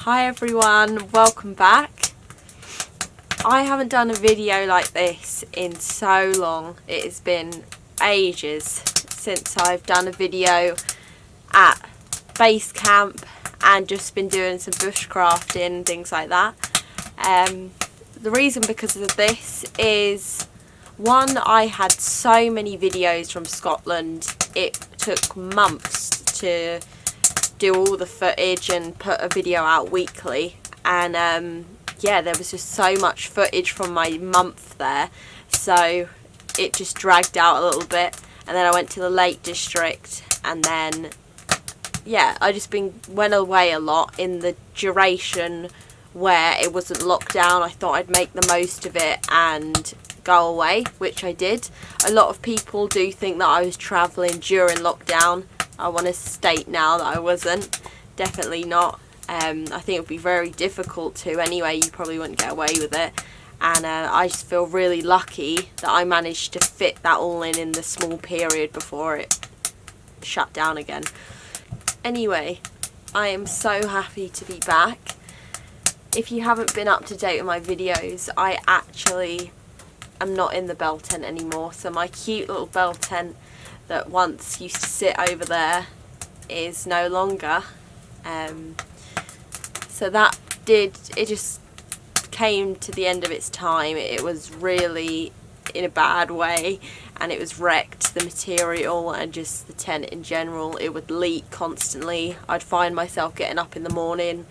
Hi everyone, welcome back. I haven't done a video like this in so long. It has been ages since I've done a video at base camp and just been doing some bushcrafting and things like that. The reason because of this is, one, I had so many videos from Scotland. It took months to do all the footage and put a video out weekly, and yeah, there was just so much footage from my month there, so it just dragged out a little bit. And then I went to the Lake District, and then yeah, I just went away a lot in the duration where it wasn't locked down. I thought I'd make the most of it and go away, which I did. A lot of people do think that I was travelling during lockdown. I want to state now that I wasn't. Definitely not. I think it would be very difficult to anyway. You probably wouldn't get away with it. And I just feel really lucky that I managed to fit that all in the small period before it shut down again. Anyway, I am so happy to be back. If you haven't been up to date with my videos, I actually am not in the bell tent anymore. So my cute little bell tent that once used to sit over there is no longer. So that it just came to the end of its time. It was really in a bad way, and it was wrecked, the material and just the tent in general. It would leak constantly. I'd find myself getting up in the morning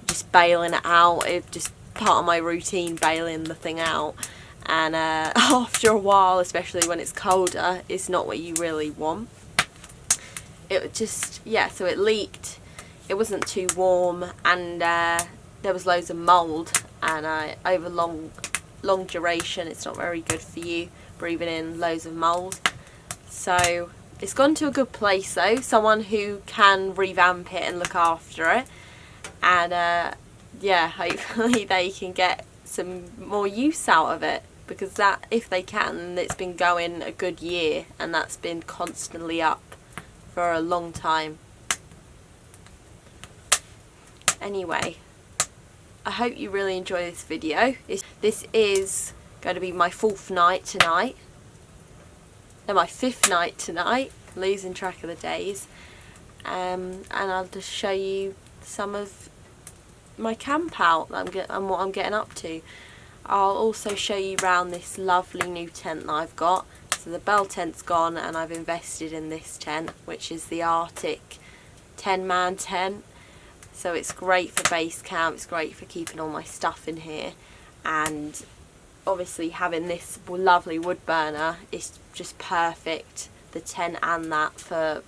just bailing it out. It just part of my routine, bailing the thing out. And after a while, especially when it's colder, it's not what you really want. It just, yeah, so it leaked. It wasn't too warm, and there was loads of mould, and over long duration it's not very good for you, breathing in loads of mould. So it's gone to a good place though, someone who can revamp it and look after it, and yeah, hopefully they can get some more use out of it, because that, if they can, it's been going a good year, and that's been constantly up for a long time. Anyway, I hope you really enjoy this video. This is going to be my fourth night tonight, and my fifth night tonight, losing track of the days, and I'll just show you some of my camp out and what I'm getting up to. I'll also show you around this lovely new tent that I've got. So the bell tent's gone, and I've invested in this tent, which is the Arctic 10-man tent. So it's great for base camp, it's great for keeping all my stuff in here, and obviously having this lovely wood burner is just perfect, the tent and that, for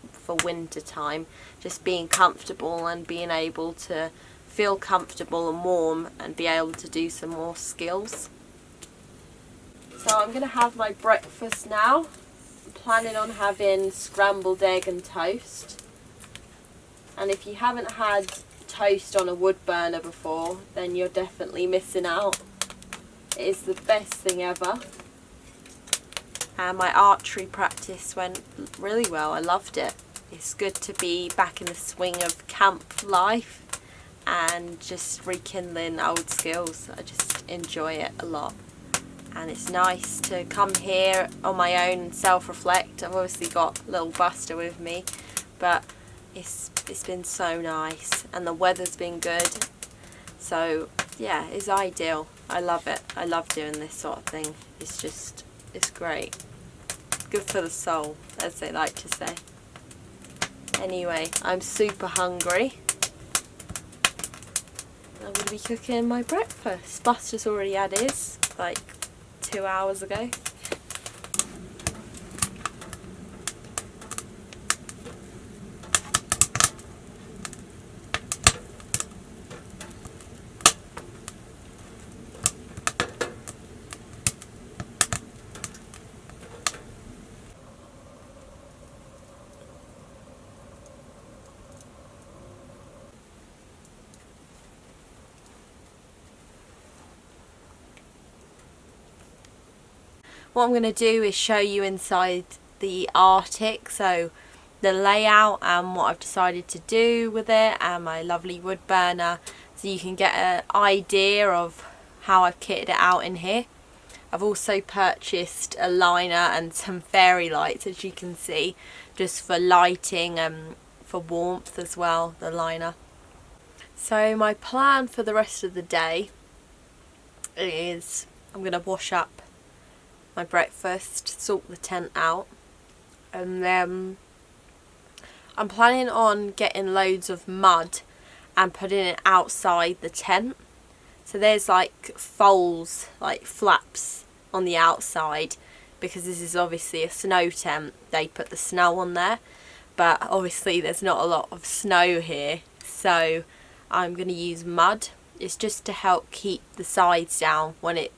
winter time. Just being comfortable and being able to feel comfortable and warm and be able to do some more skills. So I'm going to have my breakfast now. I'm planning on having scrambled egg and toast. And if you haven't had toast on a wood burner before, then you're definitely missing out. It is the best thing ever. And my archery practice went really well. I loved it. It's good to be back in the swing of camp life and just rekindling old skills. I just enjoy it a lot, and it's nice to come here on my own and self-reflect. I've obviously got little Buster with me, but it's been so nice, and the weather's been good, so yeah, it's ideal. I love it. I love doing this sort of thing. It's great. Good for the soul, as they like to say. Anyway, I'm super hungry. I'm going to be cooking my breakfast. Buster's already had his, like 2 hours ago. What I'm going to do is show you inside the Arctic, so the layout and what I've decided to do with it, and my lovely wood burner. so you can get an idea of how I've kitted it out in here. I've also purchased a liner and some fairy lights, as you can see, just for lighting and for warmth as well, the liner. So my plan for the rest of the day is I'm going to wash up my breakfast, sort the tent out, and then I'm planning on getting loads of mud and putting it outside the tent. So there's like folds, like flaps on the outside, because this is obviously a snow tent. They put the snow on there, but obviously there's not a lot of snow here, so I'm going to use mud. It's just to help keep the sides down when it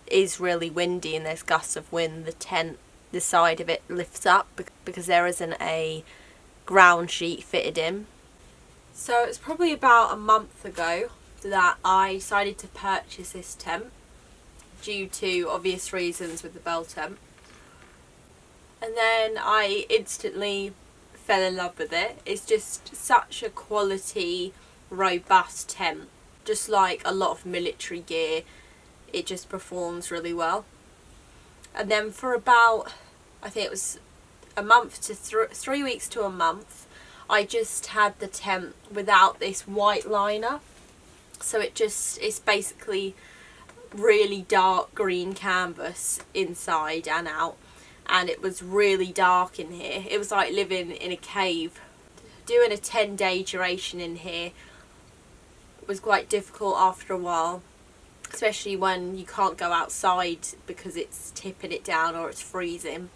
is really windy and there's gusts of wind. The side of it lifts up because there isn't a ground sheet fitted in. So it's probably about a month ago that I decided to purchase this tent due to obvious reasons with the bell tent, and then I instantly fell in love with it. It's just such a quality, robust tent, just like a lot of military gear. It just performs really well. And then for about, I think it was a month to 3 weeks to a month, I just had the tent without this white liner. So it's basically really dark green canvas inside and out, and it was really dark in here. It was like living in a cave. Doing a 10-day duration in here was quite difficult after a while, especially when you can't go outside because it's tipping it down or it's freezing,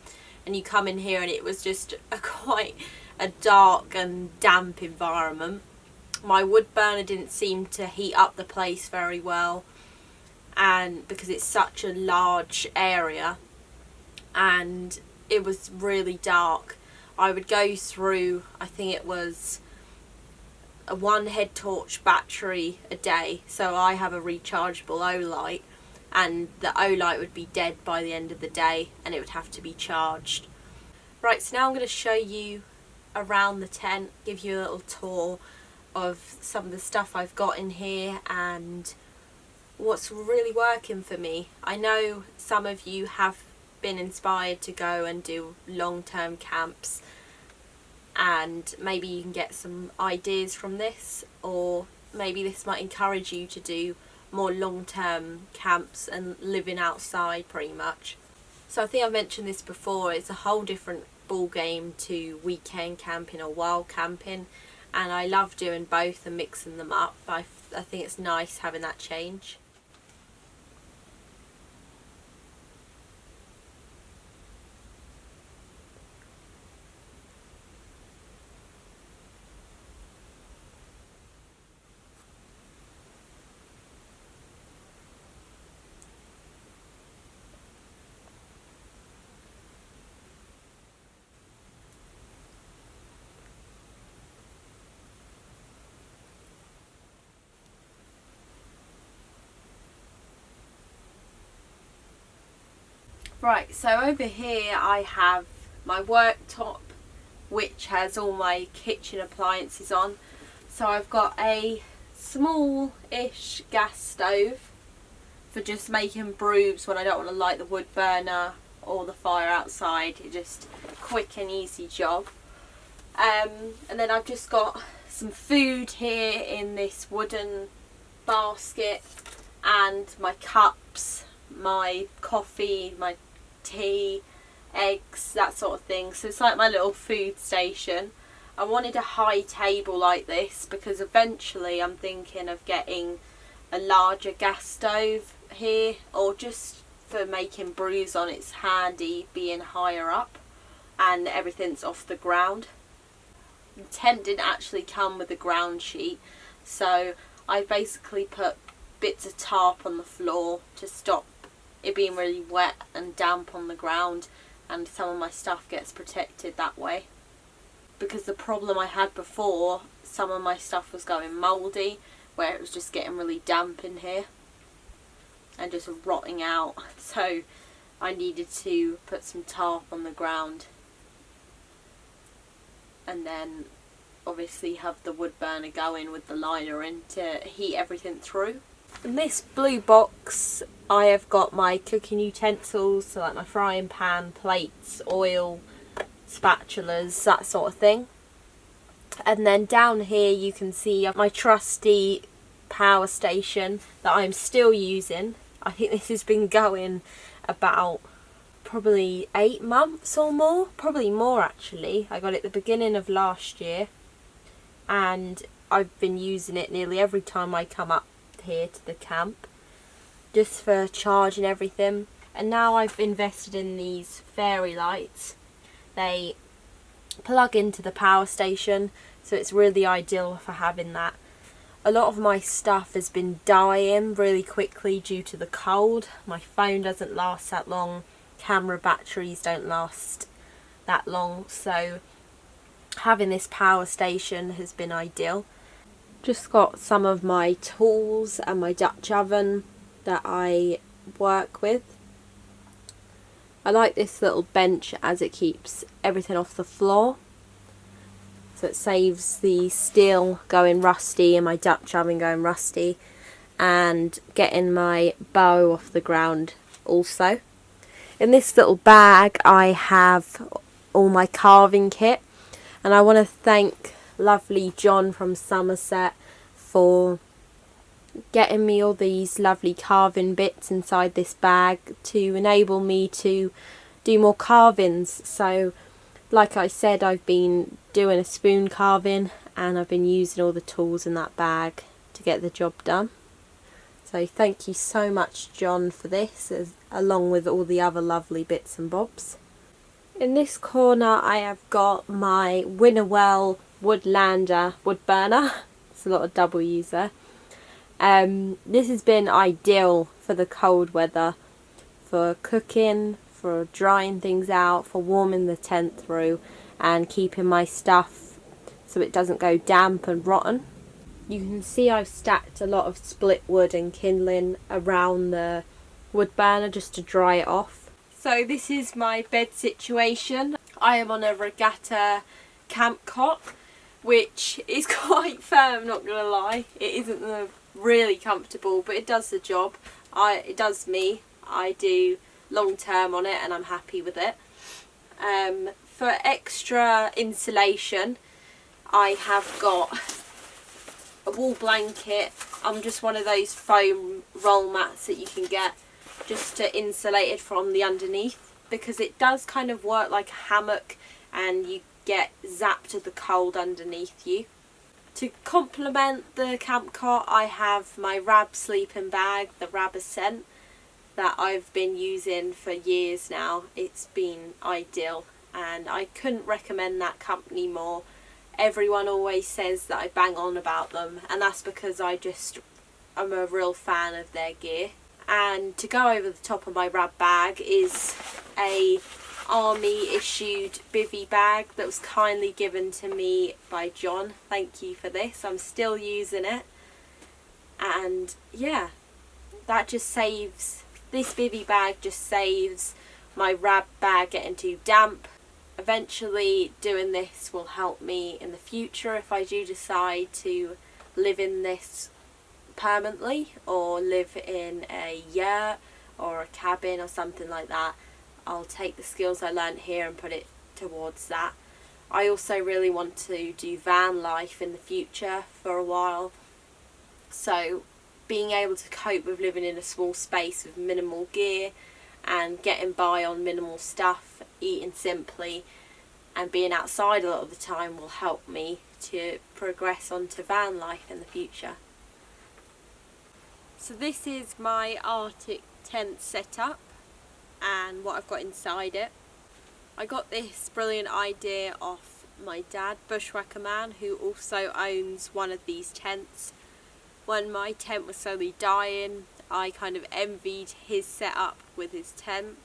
and you come in here and it was just quite a dark and damp environment. My wood burner didn't seem to heat up the place very well, and because it's such a large area and it was really dark, I would go through, I think it was a 1 head torch battery a day. So I have a rechargeable O-light, and the O-light would be dead by the end of the day and it would have to be charged. Right, so now I'm going to show you around the tent, give you a little tour of some of the stuff I've got in here and what's really working for me. I know some of you have been inspired to go and do long-term camps, and maybe you can get some ideas from this, or maybe this might encourage you to do more long-term camps and living outside pretty much. So I think I've mentioned this before, it's a whole different ball game to weekend camping or wild camping, and I love doing both and mixing them up. I think it's nice having that change. Right, so over here I have my worktop, which has all my kitchen appliances on. So I've got a small-ish gas stove for just making brews when I don't want to light the wood burner or the fire outside. It's just a quick and easy job. And then I've just got some food here in this wooden basket, and my cups, my coffee, my tea, eggs, that sort of thing. So it's like my little food station. I wanted a high table like this because eventually I'm thinking of getting a larger gas stove here, or just for making brews on. It's handy being higher up and everything's off the ground. The tent didn't actually come with a ground sheet, so I basically put bits of tarp on the floor to stop it being really wet and damp on the ground, and some of my stuff gets protected that way. Because the problem I had before, some of my stuff was going mouldy, where it was just getting really damp in here and just rotting out, so I needed to put some tarp on the ground and then obviously have the wood burner going with the liner in to heat everything through. In this blue box I have got my cooking utensils, so like my frying pan, plates, oil, spatulas, that sort of thing. And then down here you can see my trusty power station that I'm still using. I think this has been going about probably 8 months or more, probably more actually. I got it at the beginning of last year and I've been using it nearly every time I come up here to the camp, just for charging everything. And now I've invested in these fairy lights. They plug into the power station, so it's really ideal for having that. A lot of my stuff has been dying really quickly due to the cold. My phone doesn't last that long, camera batteries don't last that long, so having this power station has been ideal. Just got some of my tools and my Dutch oven that I work with. I like this little bench as it keeps everything off the floor, so it saves the steel going rusty and my Dutch oven going rusty, and getting my bow off the ground also. In this little bag I have all my carving kit, and I want to thank lovely John from Somerset for getting me all these lovely carving bits inside this bag to enable me to do more carvings. So like I said, I've been doing a spoon carving and I've been using all the tools in that bag to get the job done. So thank you so much, John, for this, along with all the other lovely bits and bobs. In this corner I have got my Winterwell Woodlander wood burner. It's a lot of W's there. This has been ideal for the cold weather, for cooking, for drying things out, for warming the tent through and keeping my stuff so it doesn't go damp and rotten. You can see I've stacked a lot of split wood and kindling around the wood burner just to dry it off. So this is my bed situation. I am on a regatta camp cot, which is quite firm, not gonna lie. It isn't really comfortable, but it does the job. It does me. I do long term on it and I'm happy with it. For extra insulation I have got a wool blanket. I'm just one of those foam roll mats that you can get just to insulate it from the underneath, because it does kind of work like a hammock and you get zapped to the cold underneath you. To complement the camp cot I have my Rab Sleeping Bag, the Rab scent, that I've been using for years now. It's been ideal and I couldn't recommend that company more. Everyone always says that I bang on about them, and that's because I'm a real fan of their gear. And to go over the top of my Rab bag is a army issued Bivvy bag that was kindly given to me by John. Thank you for this. I'm still using it, and yeah, that just saves, this Bivvy bag just saves my Rab bag getting too damp. Eventually doing this will help me in the future if I do decide to live in this permanently or live in a yurt or a cabin or something like that. I'll take the skills I learnt here and put it towards that. I also really want to do van life in the future for a while, so being able to cope with living in a small space with minimal gear and getting by on minimal stuff, eating simply and being outside a lot of the time will help me to progress onto van life in the future. So this is my artic tent setup and what I've got inside it. I got this brilliant idea off my dad, Bushwhacker Man, who also owns one of these tents. When my tent was slowly dying, I kind of envied his setup with his tent,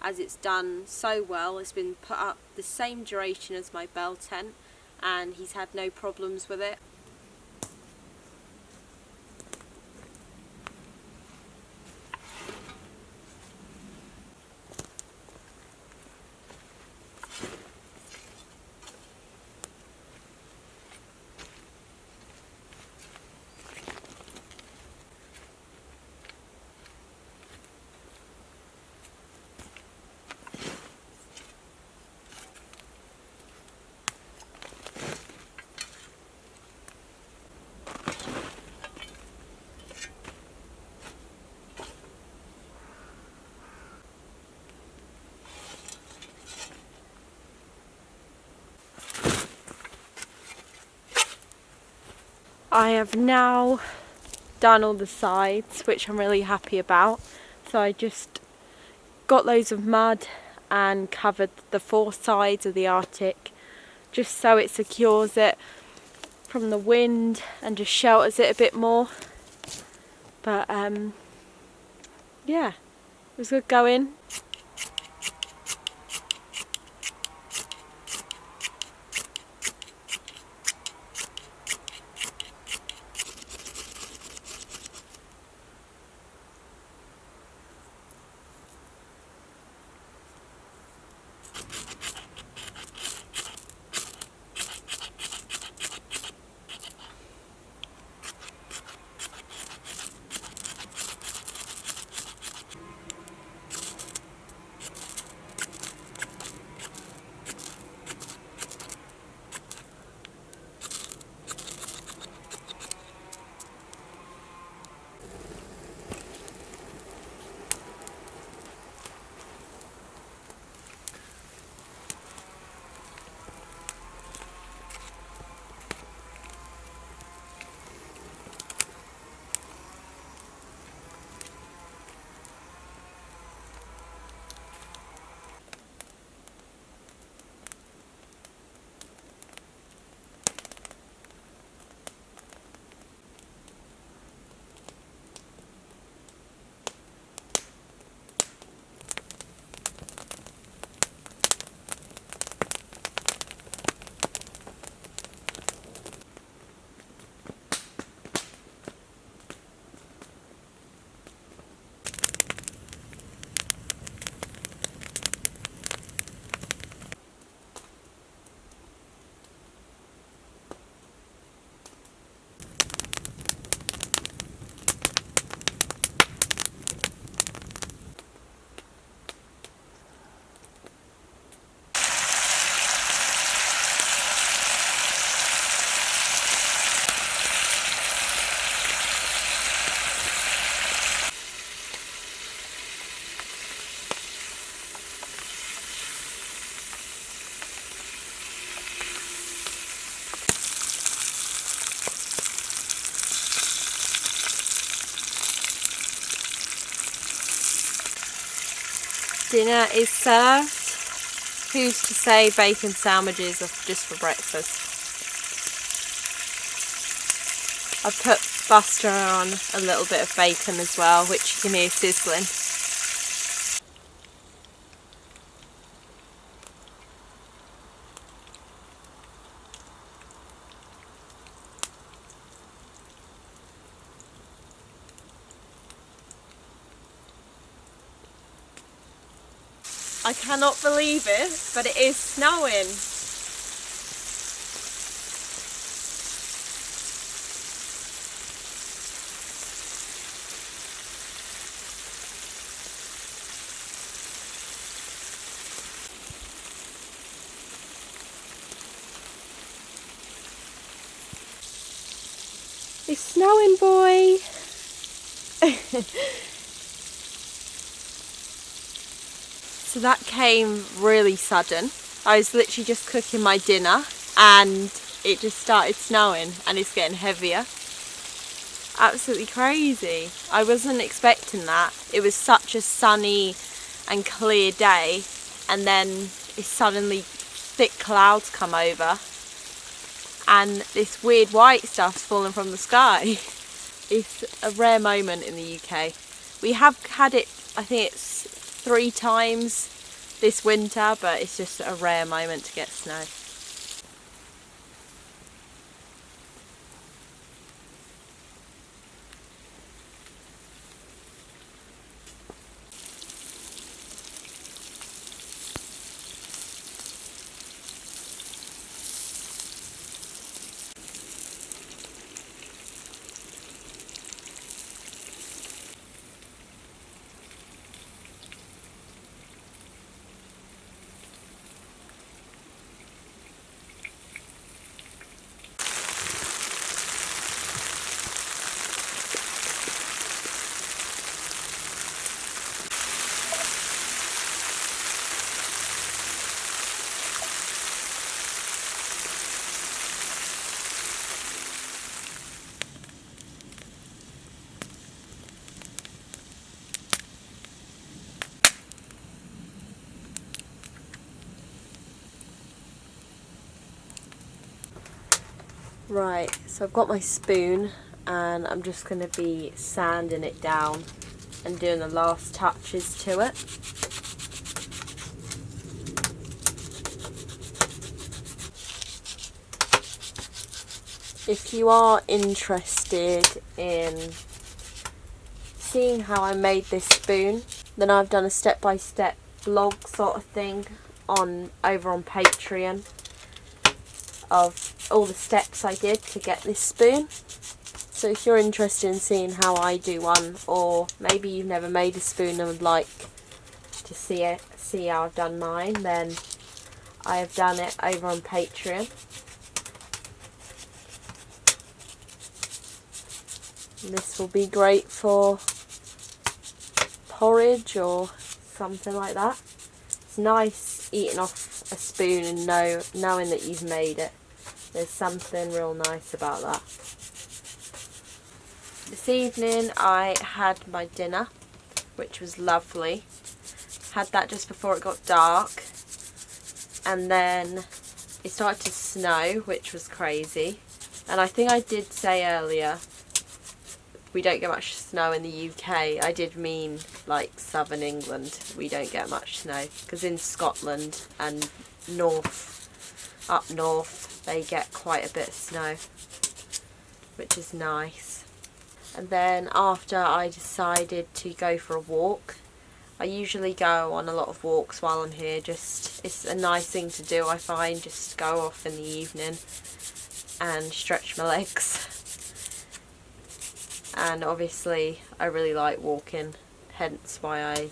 as it's done so well. It's been put up the same duration as my bell tent and he's had no problems with it. I have now done all the sides, which I'm really happy about. So I just got loads of mud and covered the 4 sides of the artic, just so it secures it from the wind and just shelters it a bit more. But yeah, it was good going. Dinner is served. Who's to say bacon sandwiches are just for breakfast? I've put butter on a little bit of bacon as well, which you can hear sizzling. I cannot believe it, but it is snowing. It's snowing, boy. So that came really sudden. I was literally just cooking my dinner and it just started snowing and it's getting heavier. Absolutely crazy. I wasn't expecting that. It was such a sunny and clear day, and then it suddenly thick clouds come over and this weird white stuff's falling from the sky. It's a rare moment in the UK. We have had it, I think it's 3 times this winter, but it's just a rare moment to get snow. Right, so I've got my spoon and I'm just going to be sanding it down and doing the last touches to it. If you are interested in seeing how I made this spoon, then I've done a step-by-step vlog sort of thing over on Patreon of all the steps I did to get this spoon. So if you're interested in seeing how I do one, or maybe you've never made a spoon and would like to see how I've done mine, then I have done it over on Patreon. And this will be great for porridge or something like that. It's nice eating off a spoon and knowing that you've made it. There's something real nice about that. This evening I had my dinner, which was lovely. Had that just before it got dark, and then it started to snow, which was crazy. And I think I did say earlier we don't get much snow in the UK. I did mean like southern England. We don't get much snow, because in Scotland and up north they get quite a bit of snow, which is nice. And then after I decided to go for a walk. I usually go on a lot of walks while I'm here. It's a nice thing to do, I find, just go off in the evening and stretch my legs. And obviously I really like walking, hence why I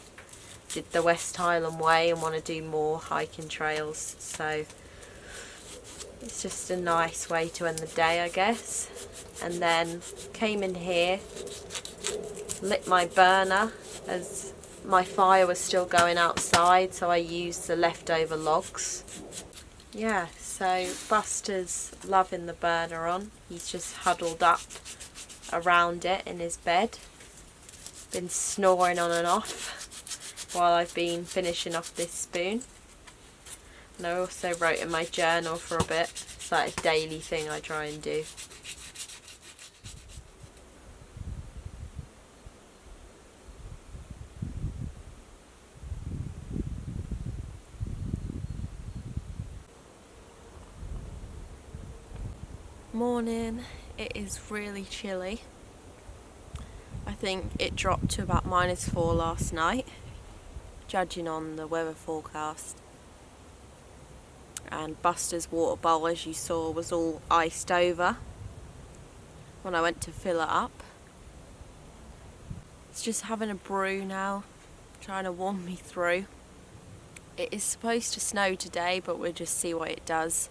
did the West Highland Way and want to do more hiking trails. So it's just a nice way to end the day, I guess. And then came in here, lit my burner as my fire was still going outside, so I used the leftover logs. Yeah, so Buster's loving the burner on. He's just huddled up around it in his bed, been snoring on and off while I've been finishing off this spoon. And I also wrote in my journal for a bit. It's like a daily thing I try and do. Morning. It is really chilly. I think it dropped to about -4 last night, judging on the weather forecast. And Buster's water bowl, as you saw, was all iced over when I went to fill it up. It's just having a brew now, trying to warm me through. It is supposed to snow today, but we'll just see what it does.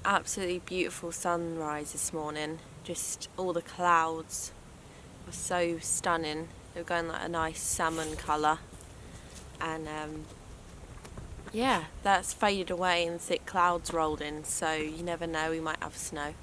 Absolutely beautiful sunrise this morning. Just all the clouds were so stunning. They were going like a nice salmon colour, and yeah, that's faded away and thick clouds rolled in, so you never know, we might have snow.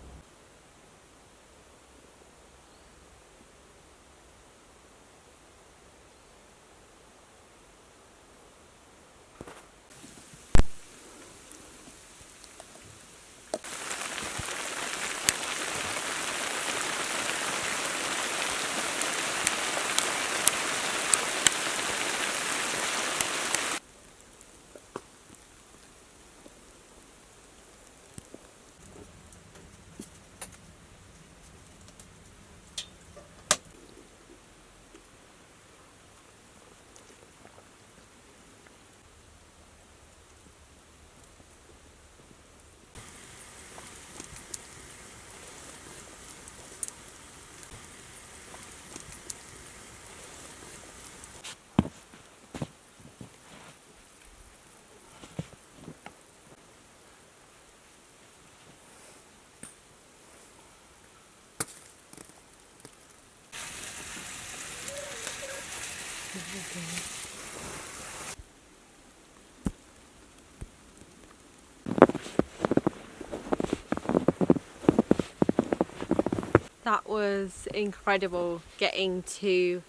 That was incredible, getting to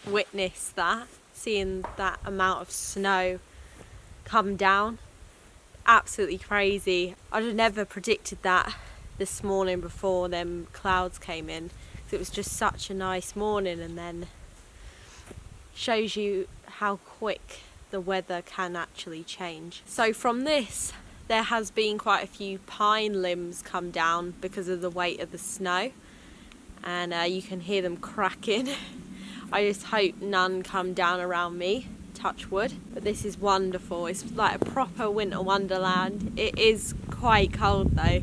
witness that, seeing that amount of snow come down. Absolutely crazy. I'd have never predicted that this morning before them clouds came in. It was just such a nice morning, and then shows you how quick the weather can actually change. So from this, there has been quite a few pine limbs come down because of the weight of the snow, and you can hear them cracking. I just hope none come down around me, touch wood. But this is wonderful. It's like a proper winter wonderland. It is quite cold though.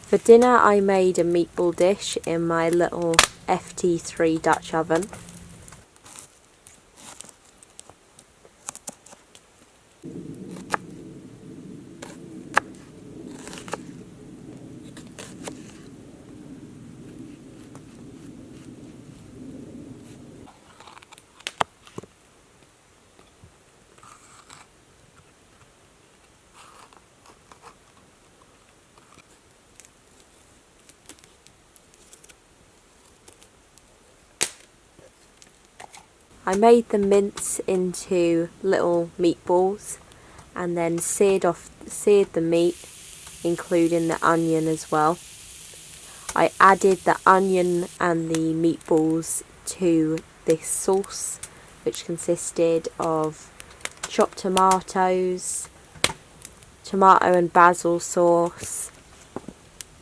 For dinner I made a meatball dish in my little FT3 Dutch oven. I made the mince into little meatballs and then seared the meat, including the onion as well. I added the onion and the meatballs to this sauce, which consisted of chopped tomatoes, tomato and basil sauce,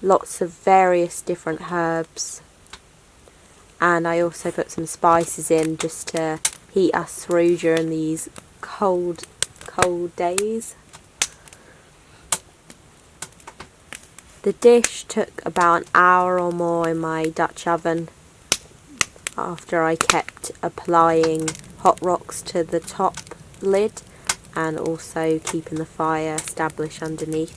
lots of various different herbs, and I also put some spices in just to heat us through during these cold days. The dish took about an hour or more in my Dutch oven after I kept applying hot rocks to the top lid and also keeping the fire established underneath.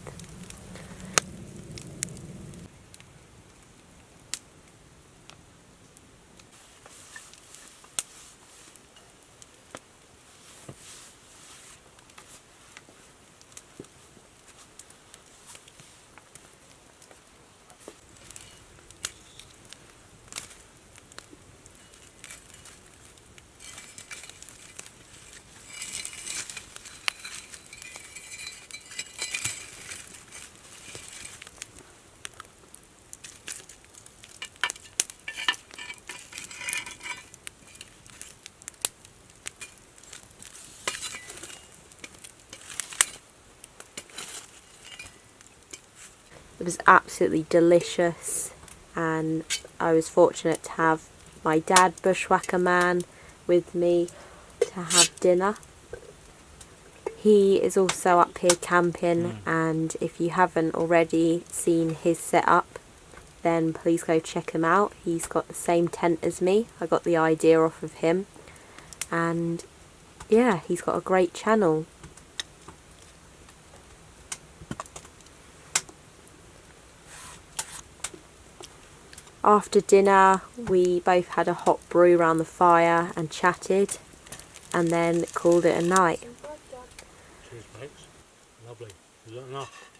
It was absolutely delicious, and I was fortunate to have my dad, Bushwhacker Man, with me to have dinner. He is also up here camping, and if you haven't already seen his setup, then please go check him out. He's got the same tent as me. I got the idea off of him, and yeah, he's got a great channel. After dinner, we both had a hot brew around the fire and chatted, and then called it a night. Cheers, mates. Lovely. Is that enough?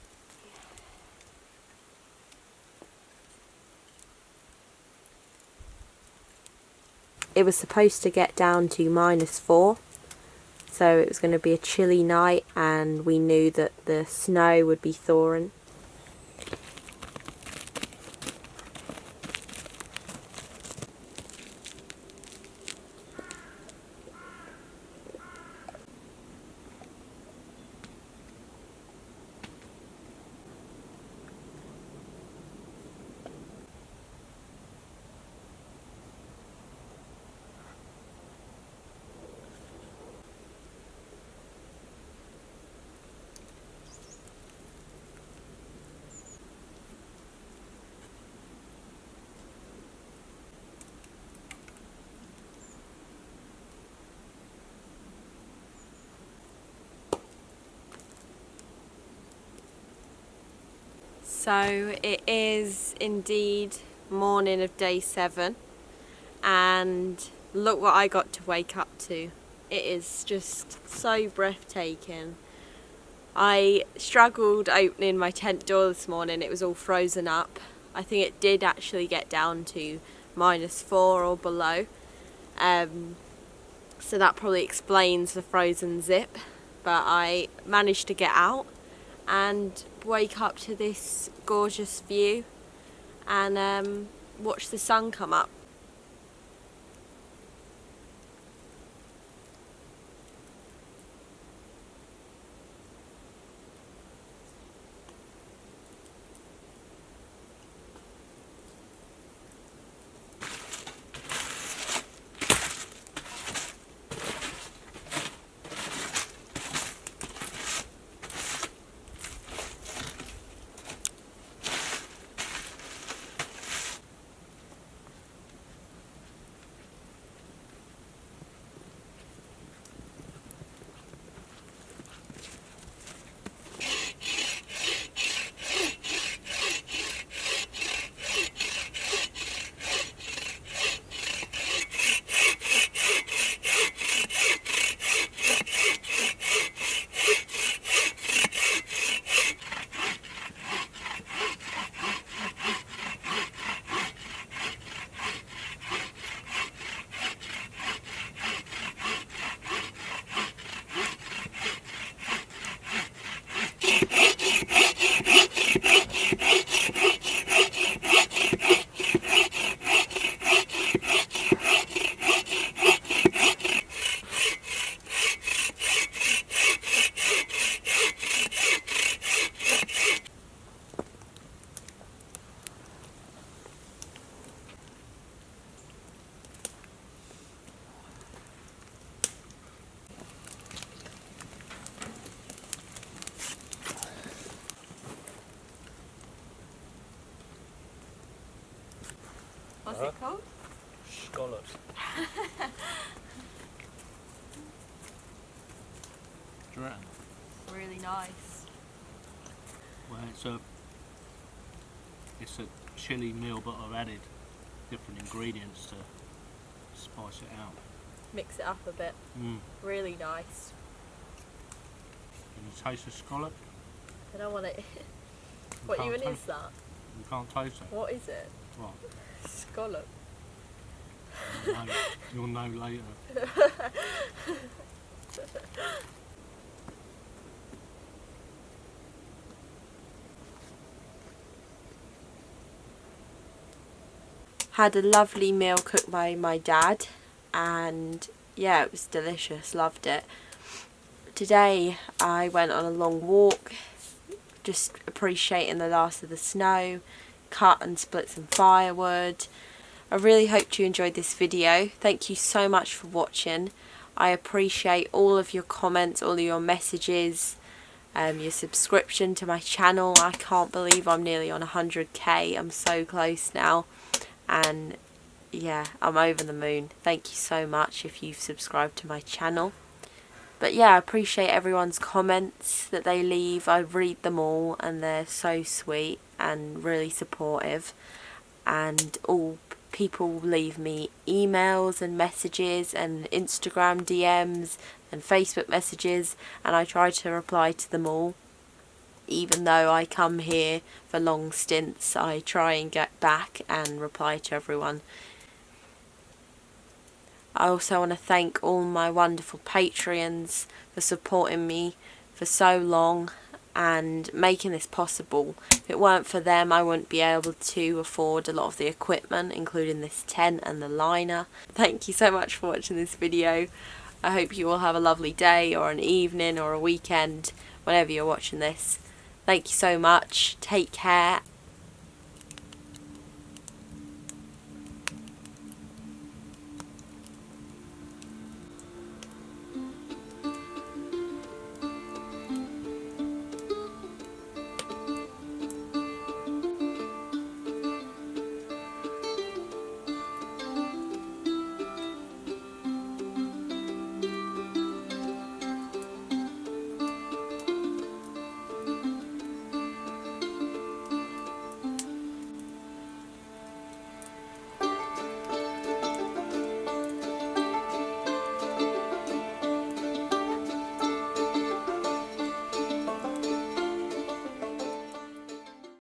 it was supposed to get down to -4, so it was going to be a chilly night, and we knew that the snow would be thawing. So it is indeed morning of day 7, and look what I got to wake up to. It is just so breathtaking. I struggled opening my tent door this morning, it was all frozen up. I think it did actually get down to -4 or below, so that probably explains the frozen zip, but I managed to get out and wake up to this gorgeous view and watch the sun come up. What's it called? Scallop. Drown. Really nice. Well, it's a chili meal, but I've added different ingredients to spice it out. Mix it up a bit. Really nice. Can you taste the scallop? I don't want it. What can't even is taste- that? You can't taste it. What is it? What? Scallop. You'll know later. Had a lovely meal cooked by my dad, and yeah, it was delicious, loved it. Today I went on a long walk, just appreciating the last of the snow, cut and split some firewood. I really hope you enjoyed this video. Thank you so much for watching. I appreciate all of your comments, all of your messages, your subscription to my channel. I can't believe I'm nearly on 100k. I'm so close now, and yeah, I'm over the moon. Thank you so much if you've subscribed to my channel. But yeah, I appreciate everyone's comments that they leave. I read them all, and they're so sweet and really supportive. And all people leave me emails and messages and Instagram DMs and Facebook messages, and I try to reply to them all. Even though I come here for long stints, I try and get back and reply to everyone. I also want to thank all my wonderful Patreons for supporting me for so long and making this possible. If it weren't for them, I wouldn't be able to afford a lot of the equipment, including this tent and the liner. Thank you so much for watching this video. I hope you all have a lovely day or an evening or a weekend whenever you're watching this. Thank you so much. Take care